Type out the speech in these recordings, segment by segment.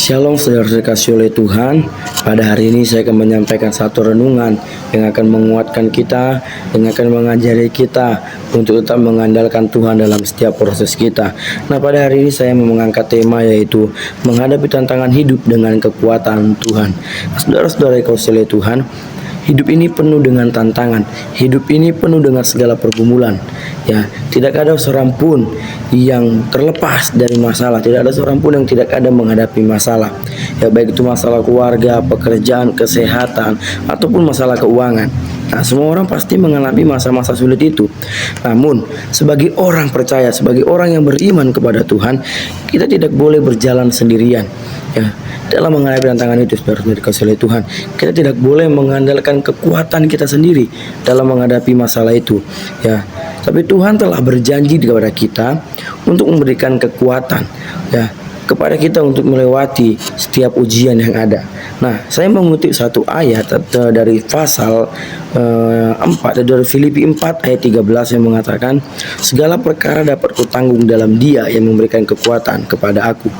Shalom saudara dikasih oleh Tuhan. Pada hari ini saya akan menyampaikan satu renungan yang akan menguatkan kita, yang akan mengajari kita untuk tetap mengandalkan Tuhan dalam setiap proses kita. Nah, pada hari ini saya mau mengangkat tema yaitu menghadapi tantangan hidup dengan kekuatan Tuhan. Saudara-saudara dikasih oleh Tuhan, hidup ini penuh dengan tantangan. Hidup ini penuh dengan segala pergumulan. Ya, tidak ada seorang pun yang terlepas dari masalah. Tidak ada seorang pun yang tidak ada menghadapi masalah. Ya, baik itu masalah keluarga, pekerjaan, kesehatan, ataupun masalah keuangan. Nah, semua orang pasti mengalami masa-masa sulit itu. Namun, sebagai orang percaya, sebagai orang yang beriman kepada Tuhan, kita tidak boleh berjalan sendirian. Ya, dalam menghadapi tantangan itu, saudara dikasih oleh Tuhan, kita tidak boleh mengandalkan kekuatan kita sendiri dalam menghadapi masalah itu. Ya, tapi Tuhan telah berjanji kepada kita untuk memberikan kekuatan, ya, kepada kita untuk melewati setiap ujian yang ada. Nah, saya mengutip satu ayat dari pasal 4 dari Filipi 4 ayat 13 yang mengatakan, segala perkara dapat kutanggung dalam Dia yang memberikan kekuatan kepada aku.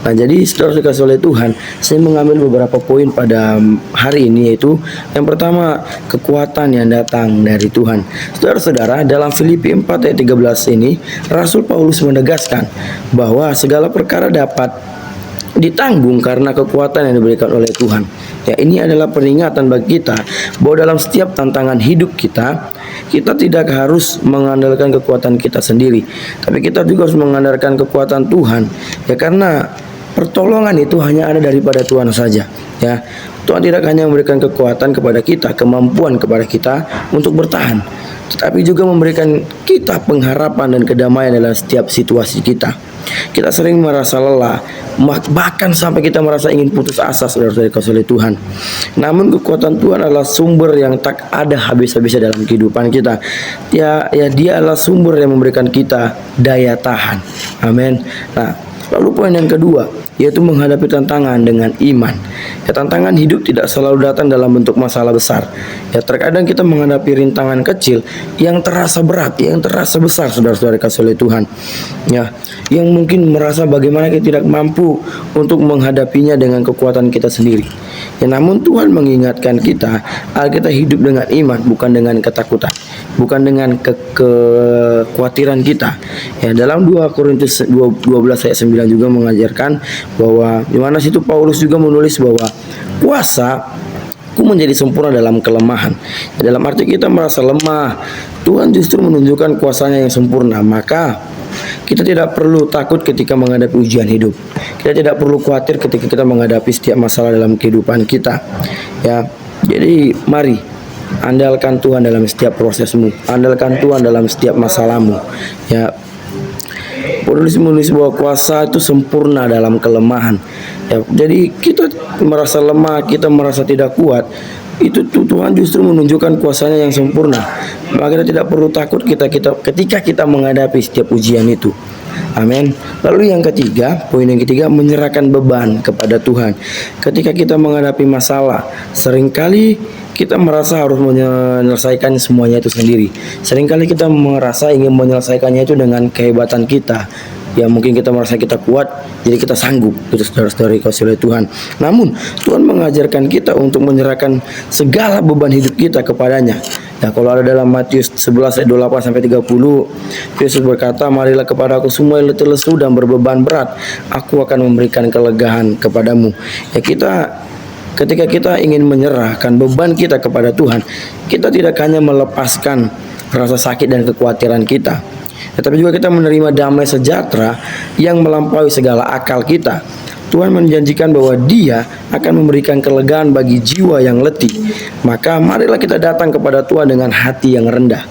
Nah, jadi saudara dikasih oleh Tuhan, saya mengambil beberapa poin pada hari ini, yaitu yang pertama, kekuatan yang datang dari Tuhan. Saudara-saudara, dalam Filipi 4 ayat 13 ini, Rasul Paulus menegaskan bahwa segala perkara dapat ditanggung karena kekuatan yang diberikan oleh Tuhan. Ya, ini adalah peringatan bagi kita bahwa dalam setiap tantangan hidup kita, kita tidak harus mengandalkan kekuatan kita sendiri, tapi kita juga harus mengandalkan kekuatan Tuhan. Ya, karena pertolongan itu hanya ada daripada Tuhan saja. Ya, Tuhan tidak hanya memberikan kekuatan kepada kita, kemampuan kepada kita untuk bertahan, tetapi juga memberikan kita pengharapan dan kedamaian dalam setiap situasi kita. Kita sering merasa lelah, bahkan sampai kita merasa ingin putus asa, saudara-saudara dikasih oleh Tuhan. Namun kekuatan Tuhan adalah sumber yang tak ada habis-habisnya dalam kehidupan kita. Ya, Dia adalah sumber yang memberikan kita daya tahan. Amin. Nah, lalu poin yang kedua, yaitu menghadapi tantangan dengan iman. Ya, tantangan hidup tidak selalu datang dalam bentuk masalah besar. Ya, terkadang kita menghadapi rintangan kecil yang terasa berat, yang terasa besar, saudara-saudara dikasih oleh Tuhan. Ya, yang mungkin merasa bagaimana kita tidak mampu untuk menghadapinya dengan kekuatan kita sendiri. Ya, namun Tuhan mengingatkan kita agar kita hidup dengan iman, bukan dengan ketakutan, bukan dengan kekhawatiran kita. Ya, dalam 2 Korintus 12 ayat 9 juga mengajarkan bahwa di mana situ Paulus juga menulis bahwa kuasaku menjadi sempurna dalam kelemahan. Ya, dalam arti kita merasa lemah, Tuhan justru menunjukkan kuasanya yang sempurna. Maka kita tidak perlu takut ketika menghadapi ujian hidup. Kita tidak perlu khawatir ketika kita menghadapi setiap masalah dalam kehidupan kita. Ya, jadi mari andalkan Tuhan dalam setiap prosesmu, andalkan Tuhan dalam setiap masalahmu. Ya, Paulus menulis bahwa kuasa itu sempurna dalam kelemahan. Ya, jadi kita merasa lemah, kita merasa tidak kuat, itu Tuhan justru menunjukkan kuasanya yang sempurna. Maka kita tidak perlu takut ketika kita menghadapi setiap ujian itu. Amin. Lalu yang ketiga, poin yang ketiga, menyerahkan beban kepada Tuhan. Ketika kita menghadapi masalah, seringkali kita merasa harus menyelesaikan semuanya itu sendiri. Seringkali kita merasa ingin menyelesaikannya itu dengan kehebatan kita. Ya, mungkin kita merasa kita kuat, jadi kita sanggup. Itu saudara-saudara dikasih oleh Tuhan. Namun Tuhan mengajarkan kita untuk menyerahkan segala beban hidup kita kepadanya. Ya, kalau ada dalam Matius 11 ayat 28 sampai 30, Yesus berkata, marilah kepada aku semua yang letih lesu dan berbeban berat, aku akan memberikan kelegaan kepadamu. Ya, ketika kita ingin menyerahkan beban kita kepada Tuhan, kita tidak hanya melepaskan rasa sakit dan kekhawatiran kita, tetapi juga kita menerima damai sejahtera yang melampaui segala akal kita. Tuhan menjanjikan bahwa Dia akan memberikan kelegaan bagi jiwa yang letih. Maka marilah kita datang kepada Tuhan dengan hati yang rendah,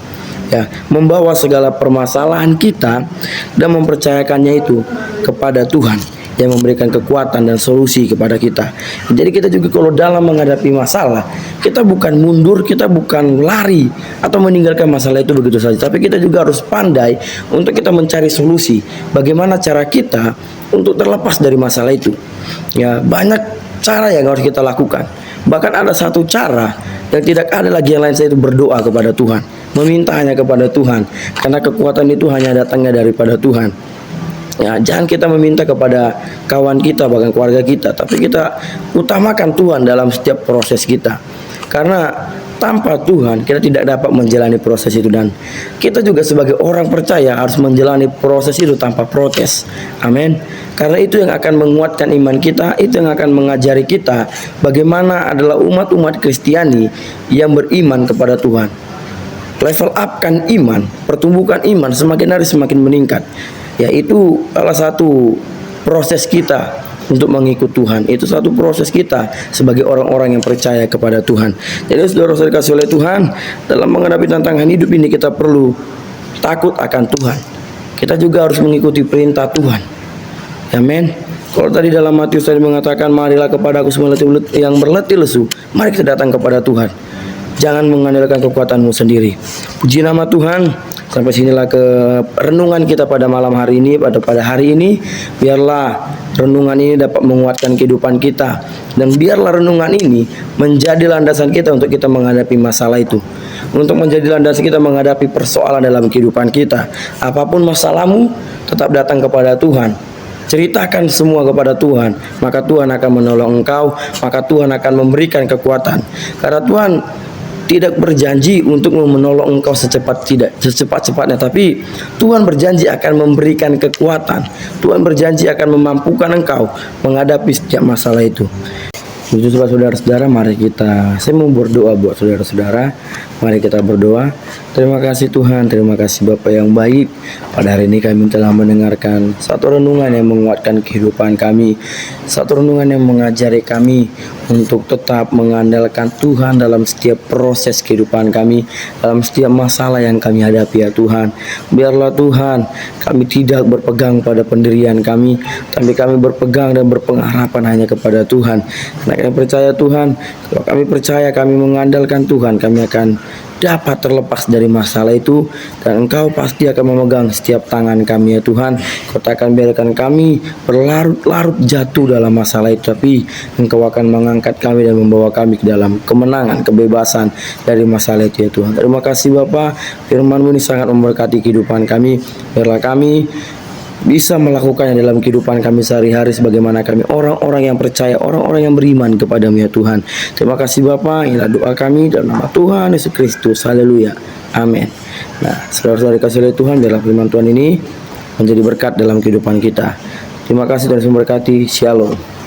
ya, membawa segala permasalahan kita dan mempercayakannya itu kepada Tuhan yang memberikan kekuatan dan solusi kepada kita. Jadi kita juga kalau dalam menghadapi masalah, kita bukan mundur, kita bukan lari atau meninggalkan masalah itu begitu saja, tapi kita juga harus pandai untuk kita mencari solusi. Bagaimana cara kita untuk terlepas dari masalah itu? Ya, banyak cara yang harus kita lakukan. Bahkan ada satu cara yang tidak ada lagi yang lain, saya itu berdoa kepada Tuhan, meminta hanya kepada Tuhan, karena kekuatan itu hanya datangnya daripada Tuhan. Ya, jangan kita meminta kepada kawan kita, bahkan keluarga kita, tapi kita utamakan Tuhan dalam setiap proses kita. Karena tanpa Tuhan kita tidak dapat menjalani proses itu, dan kita juga sebagai orang percaya harus menjalani proses itu tanpa protes. Amin. Karena itu yang akan menguatkan iman kita, itu yang akan mengajari kita bagaimana adalah umat-umat Kristiani yang beriman kepada Tuhan. Level upkan iman, pertumbuhan iman semakin hari semakin meningkat. Yaitu salah satu proses kita untuk mengikut Tuhan. Itu satu proses kita sebagai orang-orang yang percaya kepada Tuhan. Jadi saudara-saudara dikasih oleh Tuhan, dalam menghadapi tantangan hidup ini kita perlu takut akan Tuhan. Kita juga harus mengikuti perintah Tuhan. Amin. Kalau tadi dalam Matius tadi mengatakan, marilah kepada aku semua yang berletih lesu, mari kita datang kepada Tuhan. Jangan mengandalkan kekuatanmu sendiri. Puji nama Tuhan. Sampai sinilah ke renungan kita pada malam hari ini, pada hari ini. Biarlah renungan ini dapat menguatkan kehidupan kita, dan biarlah renungan ini menjadi landasan kita untuk kita menghadapi masalah itu, untuk menjadi landasan kita menghadapi persoalan dalam kehidupan kita. Apapun masalahmu, tetap datang kepada Tuhan. Ceritakan semua kepada Tuhan, maka Tuhan akan menolong engkau, maka Tuhan akan memberikan kekuatan. Karena Tuhan tidak berjanji untuk menolong engkau secepat-cepatnya, tapi Tuhan berjanji akan memberikan kekuatan. Tuhan berjanji akan memampukan engkau menghadapi setiap masalah itu. Itu saudara-saudara, mari saya mau berdoa buat saudara-saudara. Mari kita berdoa. Terima kasih Tuhan, terima kasih Bapa yang baik. Pada hari ini kami telah mendengarkan satu renungan yang menguatkan kehidupan kami, satu renungan yang mengajari kami untuk tetap mengandalkan Tuhan dalam setiap proses kehidupan kami, dalam setiap masalah yang kami hadapi ya Tuhan. Biarlah Tuhan, kami tidak berpegang pada pendirian kami, tapi kami berpegang dan berpengharapan hanya kepada Tuhan. Karena kami percaya Tuhan, kalau kami percaya, kami mengandalkan Tuhan, kami akan dapat terlepas dari masalah itu, dan Engkau pasti akan memegang setiap tangan kami ya Tuhan. Kau tak akan biarkan kami berlarut-larut jatuh dalam masalah itu, tapi Engkau akan mengangkat kami dan membawa kami ke dalam kemenangan, kebebasan dari masalah itu ya Tuhan. Terima kasih Bapa, firman-Mu ini sangat memberkati kehidupan kami. Biarlah kami bisa melakukannya dalam kehidupan kami sehari-hari, sebagaimana kami orang-orang yang percaya, orang-orang yang beriman kepada-Mu ya Tuhan. Terima kasih Bapa, inilah doa kami dalam nama Tuhan Yesus Kristus. Haleluya, amin. Nah, saudara-saudara dikasih oleh Tuhan, biarlah firman Tuhan ini menjadi berkat dalam kehidupan kita. Terima kasih dan memberkati. Shalom.